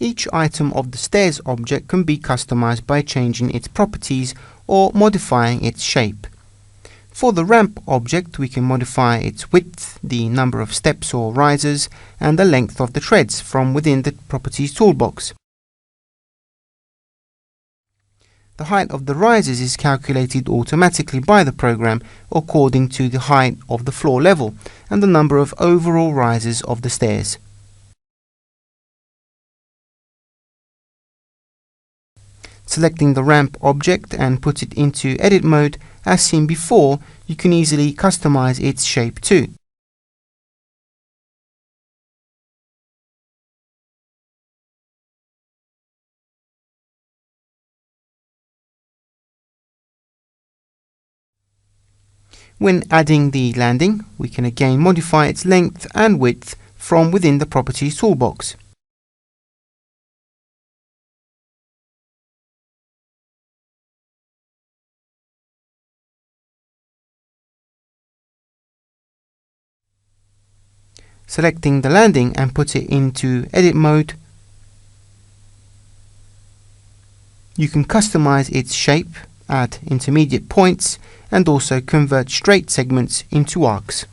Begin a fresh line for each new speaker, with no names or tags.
Each item of the stairs object can be customized by changing its properties or modifying its shape. For the ramp object, we can modify its width, the number of steps or risers, and the length of the treads from within the Properties toolbox. The height of the risers is calculated automatically by the program according to the height of the floor level and the number of overall risers of the stairs. Selecting the ramp object and put it into edit mode, as seen before, you can easily customize its shape too. When adding the landing, we can again modify its length and width from within the Properties toolbox. Selecting the landing and put it into edit mode, you can customize its shape, add intermediate points, and also convert straight segments into arcs.